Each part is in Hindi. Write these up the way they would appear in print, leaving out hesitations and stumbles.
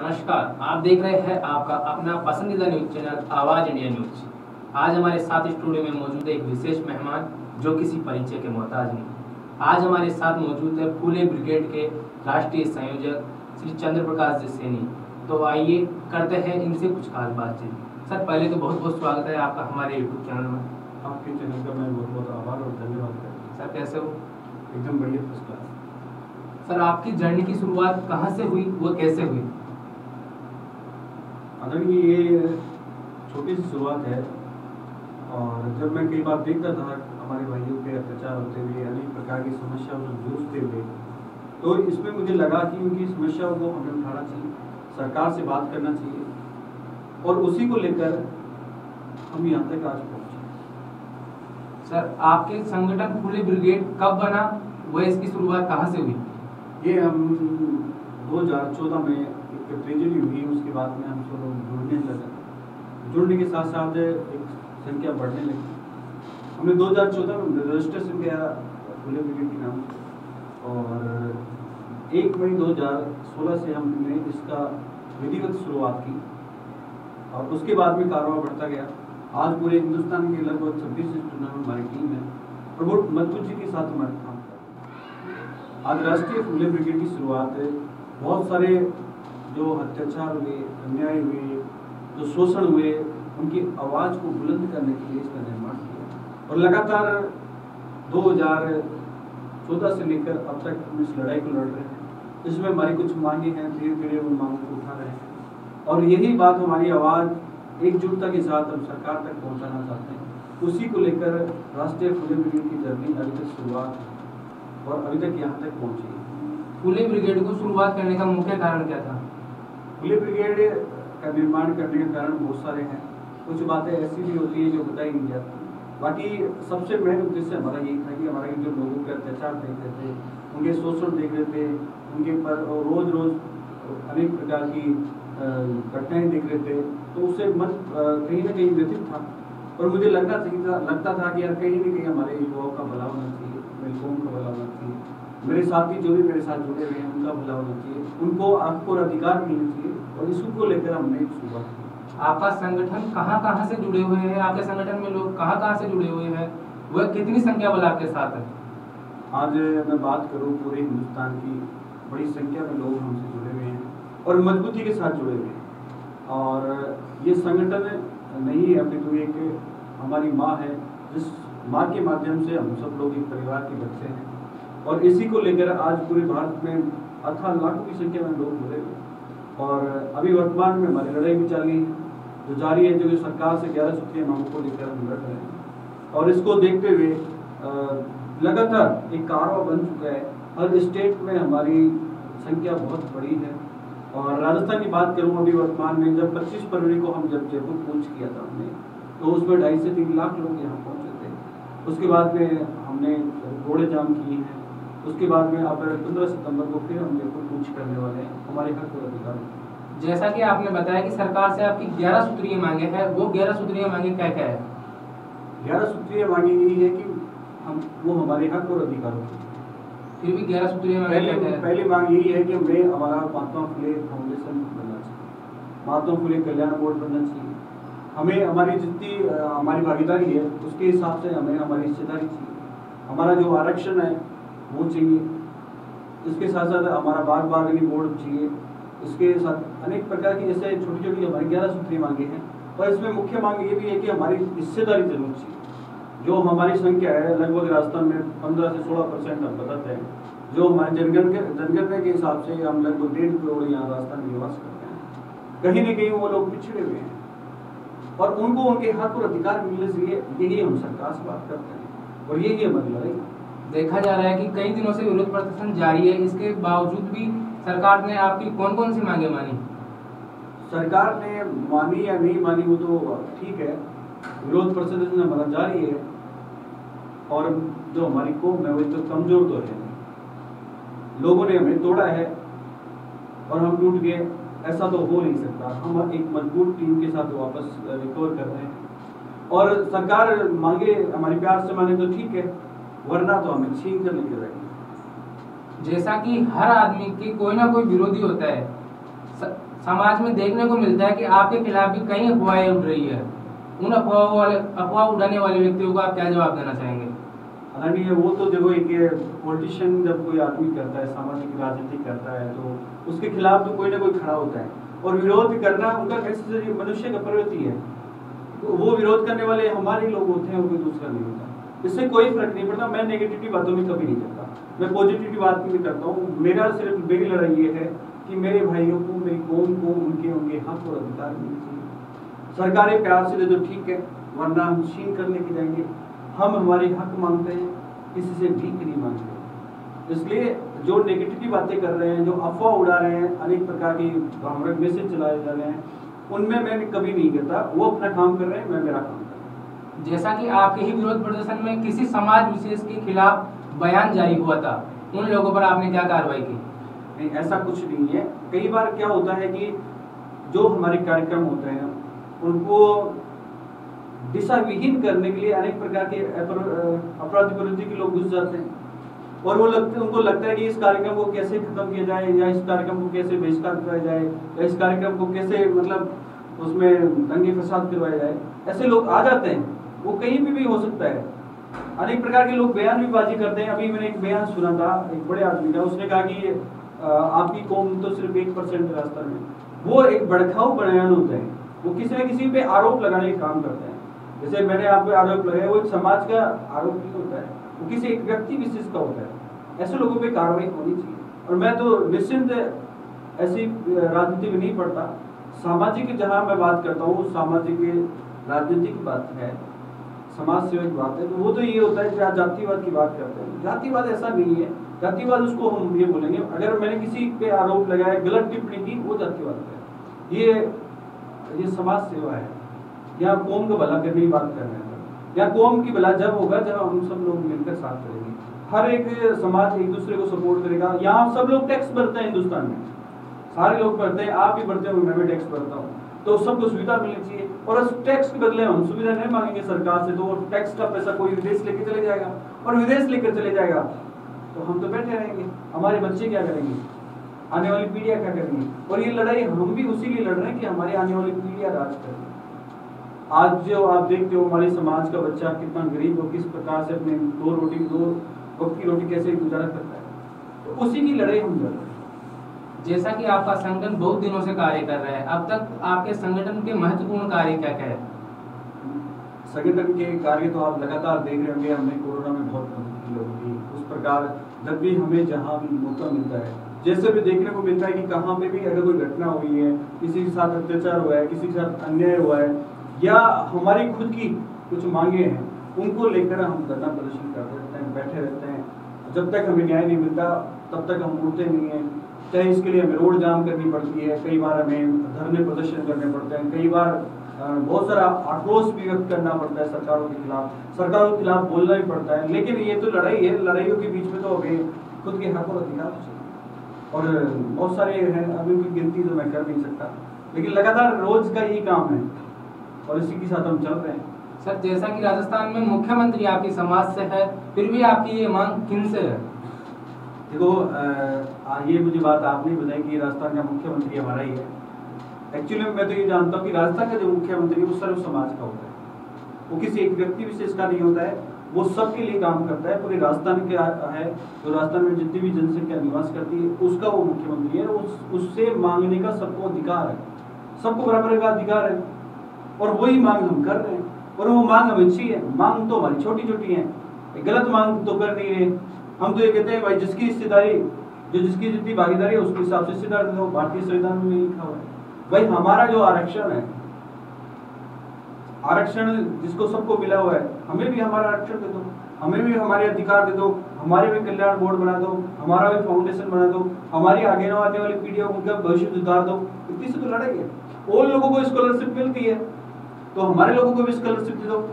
नमस्कार, आप देख रहे हैं आपका अपना पसंदीदा न्यूज चैनल आवाज इंडिया न्यूज। आज हमारे साथ स्टूडियो में मौजूद है एक विशेष मेहमान जो किसी परिचय के मोहताज नहीं। आज हमारे साथ मौजूद है फूले ब्रिगेड के राष्ट्रीय संयोजक श्री चंद्र प्रकाश जी सैनी। तो आइए करते हैं इनसे कुछ खास बातचीत। सर, पहले तो बहुत बहुत स्वागत है आपका हमारे यूट्यूब चैनल में। आपके चैनल का मैं बहुत बहुत आभार और धन्यवाद करता हूँ। सर, कैसे हो? एकदम बढ़िया, फर्स्ट क्लास। सर, आपकी जर्नी की शुरुआत कहाँ से हुई, वो कैसे हुई? हालांकि ये छोटी सी शुरुआत है, और जब मैं कई बार देखता था हमारे भाइयों पे अत्याचार होते हुए, अनेक प्रकार की समस्याओं से जूझते हुए, तो इसमें मुझे लगा कि उनकी समस्याओं को हमें उठाना चाहिए, सरकार से बात करना चाहिए, और उसी को लेकर हम यहाँ तक आज पहुँचे। सर, आपके संगठन फूले ब्रिगेड कब बना, वह इसकी शुरुआत कहाँ से हुई? ये हम 2014 में एक ट्रेजेडी हुई, उसके बाद में हम सब लोग जुड़ने लगे। जुड़ने के साथ साथ एक संख्या बढ़ने लगी। हमने 2014 में रजिस्ट्रेशन किया फूले ब्रिगेड के नाम से, और 1 मई 2016 से हमने इसका विधिवत शुरुआत की, और उसके बाद में कारोबार बढ़ता गया। आज पूरे हिंदुस्तान के लगभग 26 डिस्ट्रिक्ट में हमारी टीम है, और बहुत मजबूती के साथ हमारे काम करते हैं। आज राष्ट्रीय फूले ब्रिगेड की शुरुआत है। बहुत सारे जो अत्याचार हुए, अन्याय हुए, जो शोषण हुए, उनकी आवाज़ को बुलंद करने के लिए इसका निर्माण किया, और लगातार 2014 से लेकर अब तक हम इस लड़ाई को लड़ रहे हैं। इसमें हमारी कुछ मांगे हैं, धीरे धीरे उन मांगों को उठा रहे हैं, और यही बात हमारी आवाज़ एकजुटता के साथ हम सरकार तक पहुंचाना चाहते हैं। उसी को लेकर राष्ट्रीय फूले ब्रिगेड की जर्नी अभी तक शुरुआत है, और अभी तक यहाँ तक पहुँची है। फूले ब्रिगेड को शुरुआत करने का मुख्य कारण क्या था? फूले ब्रिगेड का निर्माण करने के कारण बहुत सारे हैं। कुछ बातें ऐसी भी होती है जो बताई नहीं जाती। बाकी सबसे मेन उद्देश्य हमारा यही था कि हमारे जो लोगों के अत्याचार देख रहे थे, उनके शोषण देख रहे थे, उनके पर रोज रोज अनेक प्रकार की घटनाएं देख रहे थे, तो उससे मन कहीं ना कहीं व्यथित था। और मुझे लगता था कि यार कहीं ना कहीं हमारे युवाओं का भला होना चाहिए, मेरी कौम का भला होना चाहिए, मेरे साथी जो भी मेरे साथ जुड़े हुए हैं उनका भला होना चाहिए, उनको हक और अधिकार मिलने चाहिए, और इसको को लेकर हमने शुरुआत की। आपका संगठन कहाँ से जुड़े हुए हैं? आपके संगठन में लोग कहाँ से जुड़े हुए हैं? वह कितनी संख्या वाला आपके साथ है? आज मैं बात करूं, पूरे हिंदुस्तान की बड़ी संख्या में लोग हमसे जुड़े हुए हैं, और मजबूती के साथ जुड़े हुए हैं। और ये संगठन नहीं है अपनी, तो एक हमारी माँ है, जिस माँ के माध्यम से हम सब लोग एक परिवार के बच्चे हैं, और इसी को लेकर आज पूरे भारत में अथाह लाखों की संख्या में लोग जुड़े हुए। और अभी वर्तमान में हमारी लड़ाई भी जो जारी है, जो सरकार से 11 सूत्रीय मांगों को लेकर हम लड़ रहे हैं, और इसको देखते हुए लगातार एक कारवा बन चुका है। हर स्टेट में हमारी संख्या बहुत बड़ी है। और राजस्थान की बात करूं, अभी वर्तमान में जब 25 फरवरी को हम जब जयपुर कूच किया था हमने, तो उसमें 2.5 से 3 लाख लोग यहाँ पहुँचे थे। उसके बाद में हमने रोडें जाम की हैं। उसके बाद में अब 15 सितंबर को फिर हम जयपुर कूच करने वाले हैं, हमारे हक और अधिकार। जैसा कि आपने बताया कि सरकार से आपकी 11 सूत्रीय मांगे हैं, वो 11 सूत्रीय मांगे क्या क्या है? 11 सूत्रीय मांगे यही है कि वो हमारे हक और अधिकारों की। फिर भी 11 सूत्रीय मांगे क्या क्या है? पहली मांग यही है कि हमें हमारा महात्मा फुले फाउंडेशन बनना चाहिए, महात्मा फुले कल्याण बोर्ड बनना चाहिए। हमें हमारी जितनी हमारी भागीदारी है उसके हिसाब से हमें हमारी हिस्सेदारी चाहिए। हमारा जो आरक्षण है वो चाहिए। इसके साथ साथ हमारा बाग बागवानी बोर्ड चाहिए। इसके साथ अनेक प्रकार की जैसे छोटी छोटी हमारी 11 सूत्रीय मांगे हैं, और इसमें मुख्य मांग ये भी है कि हमारी हिस्सेदारी जरूर चाहिए। जो हमारी संख्या है लगभग राजस्थान में 15 से 16% हम बताते हैं। जो हमारे जनगणना के हिसाब से हम लगभग 1.5 करोड़ यहाँ राजस्थान में निवास करते हैं। कहीं न कहीं वो लोग पिछड़े हुए हैं, और उनको उनके हक और अधिकार मिलने चाहिए। यही हम सरकार से बात करते हैं, और यही हमारी लड़ाई। देखा जा रहा है कि कई दिनों से विरोध प्रदर्शन जारी है, इसके बावजूद भी सरकार ने आपकी कौन कौन सी मांगे मानी? सरकार ने मानी या नहीं मानी वो तो ठीक है, विरोध प्रदर्शन हमारा जारी है, और जो हमारी कौम है वो तो कमजोर तो है। लोगों ने हमें तोड़ा है और हम टूट गए, ऐसा तो हो नहीं सकता। हम एक मजबूत टीम के साथ वापस रिकवर कर रहे हैं, और सरकार मांगे हमारी प्यार से माने तो ठीक है, वरना तो हमें छीन कर लेके रहेंगे। जैसा कि हर आदमी की कोई ना कोई विरोधी होता है, समाज में देखने को मिलता है कि आपके खिलाफ भी कई अफवाहें उड़ रही है। उन अफवाह उड़ाने वाले व्यक्तियों को आप क्या जवाब देना चाहेंगे? हालांकि वो तो देखो, एक पॉलिटिशियन जब कोई आदमी करता है, सामाजिक राजनीति करता है, तो उसके खिलाफ तो कोई ना कोई खड़ा होता है, और विरोध करना उनका नेसेसरी मनुष्य का प्रवृत्ति है। तो वो विरोध करने वाले हमारे लोग होते हैं और कोई दूसरा नहीं होता। इससे कोई फर्क नहीं पड़ता। मैं नेगेटिविटी बातों में कभी नहीं करता, मैं पॉजिटिविटी बात में करता हूँ। मेरा सिर्फ मेरी लड़ाई ये है कि मेरे भाइयों को, मेरी कौम को उनके हक और अधिकार मिलने चाहिए। सरकारें प्यार से दे दो ठीक है, वरना हम छीन कर लेके जाएंगे। हम हमारे हक मांगते हैं, किसी से भीख नहीं मांगते। इसलिए जो नेगेटिविटी बातें कर रहे हैं, जो अफवाह उड़ा रहे हैं, अनेक प्रकार की भ्रामक मैसेज चलाए जा रहे हैं, उनमें मैं कभी नहीं कहता। वो अपना काम कर रहे हैं, मैं मेरा काम कर रहा हूँ। जैसा कि आपके ही विरोध प्रदर्शन में किसी समाज विशेष के खिलाफ बयान जारी हुआ था, उन लोगों पर आपने क्या कार्रवाई की? नहीं, ऐसा कुछ नहीं है। कई बार क्या होता है कि जो हमारे कार्यक्रम होते हैं उनको दिशा विहीन करने के लिए अनेक प्रकार के अपराधी प्रवृत्ति के लोग घुस जाते हैं, और उनको लगता है कि इस कार्यक्रम को कैसे खत्म किया जाए, या इस कार्यक्रम को कैसे बहिष्कार करवाया जाए, या इस कार्यक्रम को कैसे मतलब उसमें दंगे फसाद करवाया जाए। ऐसे लोग आ जाते हैं, वो कहीं भी हो सकता है। अनेक प्रकार के लोग बयान भी बाजी करते हैं। अभी मैंने एक बयान सुना था एक बड़े आदमी का, उसने कहा कि आपकी कौम तो सिर्फ 1% रास्ता में। वो एक भड़काऊ बयान होता है, वो किसी न किसी पे आरोप लगाने का काम करते हैं। जैसे मैंने आप पे आरोप लगाया, वो एक समाज का आरोप नहीं होता है, वो किसी एक व्यक्ति विशेष का होता है। ऐसे लोगों पे कार्रवाई होनी चाहिए। और मैं तो निश्चिंत ऐसी राजनीति में नहीं पढ़ता। सामाजिक जहाँ मैं बात करता हूँ, सामाजिक राजनीति की बात है, समाज सेवा की बात है, तो वो तो ये होता है कि जातिवाद की बात करते हैं। जातिवाद ऐसा नहीं है। जातिवाद उसको हम ये बोलेंगे, अगर मैंने किसी पे आरोप लगाया, गलत टिप्पणी की, वो जातिवाद है। ये समाज सेवा है, या कौम का भला करने की बात कर रहे हैं, या कौम की भला जब होगा जब हम सब लोग मिलकर साथ करेंगे। हर एक समाज एक दूसरे को सपोर्ट करेगा। यहाँ सब लोग टैक्स भरते हैं, हिंदुस्तान में सारे लोग भरते हैं, आप भी भरते हो, मैं भी टैक्स भरता हूँ, तो सबको सुविधा मिलनी चाहिए। और उस टैक्स के बदले हम सुविधा नहीं मांगेंगे सरकार से, तो वो टैक्स का पैसा कोई विदेश लेके चले जाएगा, और विदेश लेकर चले जाएगा तो हम तो बैठे रहेंगे। हमारे बच्चे क्या करेंगे, आने वाली पीढ़ियां क्या करेंगी? और ये लड़ाई हम भी उसी लिए लड़ रहे हैं कि हमारी आने वाली पीढ़ियां राज करें। आज जो आप देखते हो हमारे समाज का बच्चा कितना गरीब और किस प्रकार से अपने दो वक्त की रोटी कैसे गुजारा करता है, तो उसी की लड़ाई हम लड़ रहे हैं। जैसा कि आपका संगठन बहुत दिनों से कार्य कर रहा है, अब तक आपके संगठन के महत्वपूर्ण कार्य क्या क्या है? संगठन के कार्य तो आप लगातार देख रहे होंगे। हमने कोरोना में बहुत मदद की लोगों की। उस प्रकार जब भी हमें जहाँ भी मौका मिलता है, जैसे भी देखने को मिलता है कि कहाँ पे भी अगर कोई घटना हुई है, किसी के साथ अत्याचार हुआ है, किसी के साथ अन्याय हुआ है, या हमारी खुद की कुछ मांगे हैं, उनको लेकर हम धरना प्रदर्शन करते रहते हैं, बैठे रहते हैं। जब तक हमें न्याय नहीं मिलता तब तक हम उठते नहीं हैं। चाहे इसके लिए हमें रोड जाम करनी पड़ती है, कई बार हमें धरने प्रदर्शन करने पड़ते हैं, कई बार बहुत सारा आक्रोश भी व्यक्त करना पड़ता है सरकारों के खिलाफ, सरकारों के खिलाफ बोलना भी पड़ता है। लेकिन ये तो लड़ाई है, लड़ाइयों के बीच में तो हमें खुद के हक और अधिकार और बहुत सारे हैं, अभी उनकी गिनती तो मैं कर नहीं सकता, लेकिन लगातार रोज का यही काम है और इसी के साथ हम चल रहे हैं। सर, जैसा कि राजस्थान में मुख्यमंत्री आपकी समाज से है, फिर भी आपकी ये मांग किन से है? देखो, ये मुझे बात आपने बताई कि राजस्थान का मुख्यमंत्री हमारा ही है। एक्चुअली मैं तो ये जानता हूँ कि राजस्थान का जो मुख्यमंत्री है वो सर्व समाज का होता है, वो किसी एक व्यक्ति विशेष का नहीं होता है, वो सबके लिए काम करता है। पूरे राजस्थान के है, जो राजस्थान में जितनी भी जनसंख्या निवास करती है उसका वो मुख्यमंत्री है। उससे मांगने का सबको अधिकार है, सबको बराबर का अधिकार है, और वही मांग हम कर रहे हैं। और वो मांग हमें अच्छी है। मांग तो हमारी छोटी छोटी है, गलत मांग तो कर नहीं रहे। हम तो ये कहते हैं भाई जिसकी हिस्सेदारी, जो जिसकी जितनी भागीदारी है उसके हिसाब से हिस्सेदार दे दो। भारतीय संविधान में लिखा हुआ है भाई, हमारा जो आरक्षण है, आरक्षण जिसको सबको मिला हुआ है, हमें भी हमारा आरक्षण दे दो, हमें भी हमारे अधिकार दे दो, हमारे भी कल्याण बोर्ड बना दो, हमारा भी फाउंडेशन बना दो, हमारी आगे आने वाली पीढ़ियों को उनका भविष्य सुधार दो। इतनी से तो लड़ाई है। और लोगों को स्कॉलरशिप मिलती है तो हमारे लोगों को भी स्कॉलरशिप दे दो।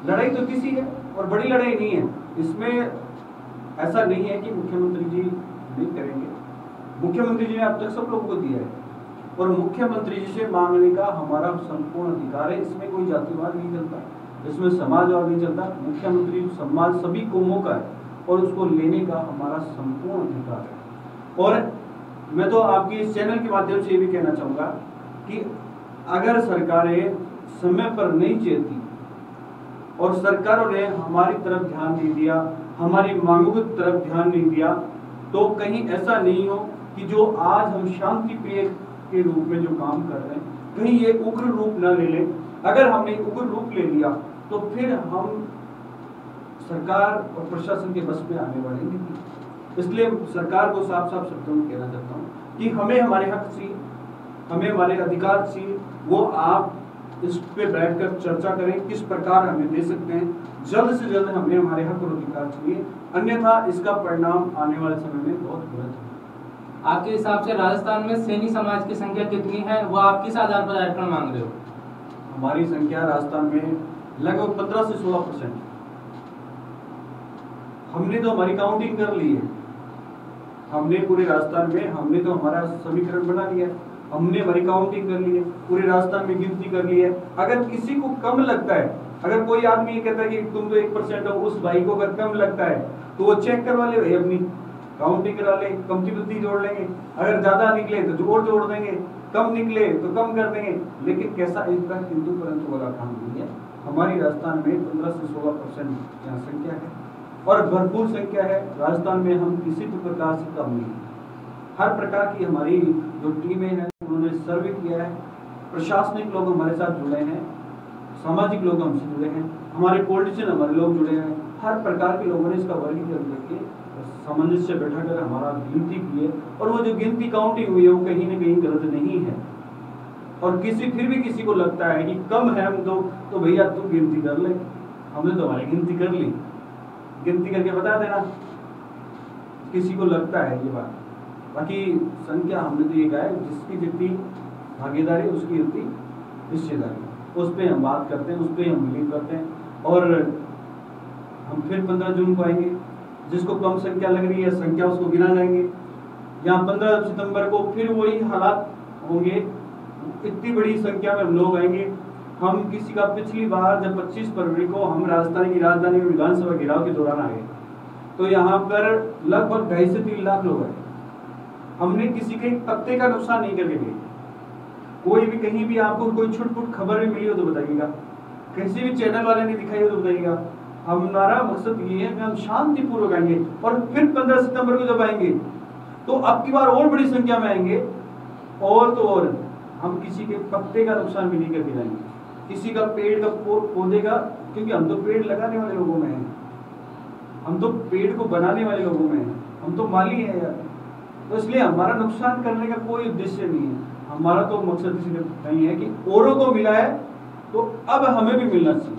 लड़ाई तो किसी है और बड़ी लड़ाई नहीं है। इसमें ऐसा नहीं है कि मुख्यमंत्री जी नहीं करेंगे, मुख्यमंत्री जी ने अब तक सब लोगों को दिया है, और मुख्यमंत्री जी से मांगने का हमारा संपूर्ण अधिकार है। इसमें कोई जातिवाद नहीं चलता, इसमें समाजवाद नहीं चलता। मुख्यमंत्री समाज सभी कौमों का है और उसको लेने का हमारा संपूर्ण अधिकार है। और मैं तो आपके इस चैनल के माध्यम से ये भी कहना चाहूँगा कि अगर सरकारें समय पर नहीं चेती और सरकारों ने हमारी तरफ ध्यान नहीं दिया, हमारी मांगों की तरफ ध्यान नहीं दिया, तो कहीं ऐसा नहीं हो कि जो आज हम शांति प्रिय के रूप में जो काम कर रहे हैं कहीं ये उग्र रूप न ले ले। अगर हमने उग्र रूप ले लिया तो फिर हम सरकार और प्रशासन के बस में आने वाले नहीं। इसलिए सरकार को साफ साफ शब्दों में कहना चाहता हूँ कि हमें हमारे हक चाहिए, हमें हमारे अधिकार चाहिए, वो आप इस पे बैठकर चर्चा करें किस प्रकार हमें दे सकते हैं। जल्द से जल्द हमें हमारे हक और अधिकार चाहिए, अन्यथा इसका परिणाम आने वाले समय में बहुत बुरा है। आपके हिसाब से राजस्थान में सैनी समाज की संख्या कितनी है, वो आप किस आधार पर आरक्षण मांग रहे हो? हमारी संख्या राजस्थान में लगभग 15 से 16%। हमने तो हमारी काउंटिंग कर ली है, हमने पूरे राजस्थान में हमने तो हमारा समीकरण बना लिया, हमने हमारी काउंटिंग कर ली है, पूरे राजस्थान में गिनती कर ली है। अगर किसी को कम लगता है, अगर कोई आदमी ये कहता है कि तुम तो 1% हो, उस भाई को अगर कम लगता है तो वो चेक करवा ले भाई, अपनी काउंटिंग करा ले, कमती बुद्धि जोड़ लेंगे। अगर ज्यादा निकले तो जोड़ देंगे, कम निकले तो कम कर देंगे। लेकिन कैसा इनका किंतु परंतु वाला काम नहीं है। हमारी राजस्थान में 15 से 16% जनसंख्या है और भरपूर संख्या है। राजस्थान में हम किसी भी प्रकार से कम नहीं। हर प्रकार की हमारी जो टीमें हैं उन्होंने सर्वे किया है, प्रशासनिक लोग हमारे साथ जुड़े हैं, सामाजिक लोग हमसे जुड़े हैं, हमारे पॉलिटिशियन हमारे लोग जुड़े हैं। हर प्रकार के लोगों ने इसका वर्गीकरण करके सामंजस्य बैठाकर हमारा गिनती की है और वो जो गिनती काउंटिंग हुई है वो कहीं ना कहीं गलत नहीं है। और फिर भी किसी को लगता है कि कम है हम तो भैया तू गिनती कर ले, हमने तो हमारी गिनती कर ली, गिनती करके बता देना। किसी को लगता है ये बात, बाकी संख्या हमने तो ये कहा है जिसकी जितनी भागीदारी उसकी उतनी हिस्सेदारी, उस पर हम बात करते हैं, उस पर हम बिलीव करते हैं। और हम फिर 15 जून को आएंगे, जिसको कम संख्या लग रही है संख्या उसको गिना जाएंगे। यहाँ 15 सितंबर को फिर वही हालात होंगे, इतनी बड़ी संख्या में हम लोग आएंगे। हम किसी का पिछली बार जब 25 फरवरी को हम राजस्थान की राजधानी में विधानसभा घेराव के दौरान आए तो यहाँ पर लगभग 2.5 से 3 लाख लोग आए। हमने किसी के पत्ते का नुकसान नहीं करके गए। कोई भी कहीं भी आपको कोई छुटपुट खबर भी मिली हो तो बताइएगा, किसी भी चैनल वाले ने दिखाई हो तो बताइएगा। हमारा मकसद ये है कि हम शांतिपूर्वक आएंगे और फिर 15 सितंबर को जब आएंगे तो अब की बार और बड़ी संख्या में आएंगे और तो और हम किसी के पत्ते का नुकसान भी नहीं करके जाएंगे, किसी का पेड़ का पौधे का, क्योंकि हम तो पेड़ लगाने वाले लोगों में हैं, हम तो पेड़ को बनाने वाले लोगों में हैं, हम तो माली हैं यार। तो इसलिए हमारा नुकसान करने का कोई उद्देश्य नहीं है। हमारा तो मकसद इसलिए नहीं है कि औरों को मिला है तो अब हमें भी मिलना चाहिए,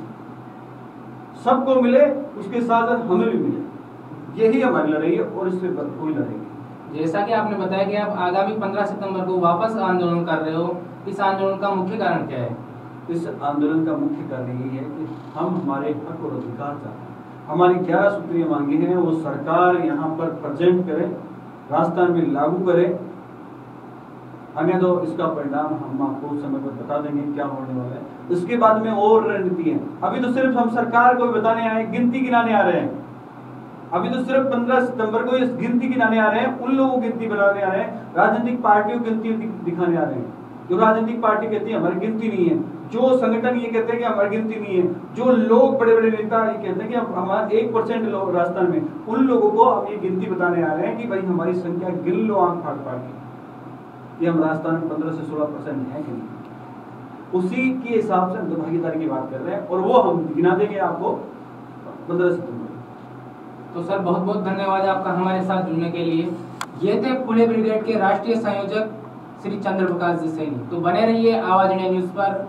सबको मिले उसके साथ हमें भी मिले, यही हमारी लड़ाई है और इससे कोई लड़ाई नहीं। जैसा कि आपने बताया कि आप आगामी 15 सितंबर को वापस आंदोलन कर रहे हो, इस आंदोलन का मुख्य कारण क्या है? इस आंदोलन का मुख्य कारण यही है कि हम हमारे हक और अधिकार चाहते हैं। हमारी 11 सूत्रीय मांगे हैं वो सरकार यहाँ पर प्रेजेंट करे, राजस्थान में लागू करे, अन्य तो इसका परिणाम हम आपको उस समय पर बता देंगे क्या होने वाला है। इसके बाद में और रणनीति है। अभी तो सिर्फ हम सरकार को बताने आए, गिनती गिनाने आ रहे हैं। अभी तो सिर्फ 15 सितंबर को इस गिनती गिनाने आ रहे हैं, उन लोगों को गिनती बनाने आ रहे हैं, राजनीतिक पार्टियों की गिनती दिखाने आ रहे हैं। जो राजनीतिक पार्टी कहती है हमारी गिनती नहीं है, जो संगठन ये कहते हैं कि हमारी गिनती नहीं है, जो लोग बड़े बड़े नेता ये कहते हैं कि हमारा 1% लोग राजस्थान में, उन लोगों को अब ये गिनती बताने आ रहे हैं कि भाई हमारी संख्या गिन लो आंख फाड़ फाड़ के कि हम राजस्थान में 15 से 16% है कि नहीं। उसी के हिसाब से हम तो भागीदारी की बात कर रहे हैं और वो हम गिना देंगे आपको 15 सितंबर। तो सर बहुत बहुत धन्यवाद आपका हमारे साथ जुड़ने के लिए। ये थे फुले ब्रिगेड के राष्ट्रीय संयोजक श्री चंद्र प्रकाश जी सैनी। तो बने रहिए आवाज इंडिया न्यूज पर।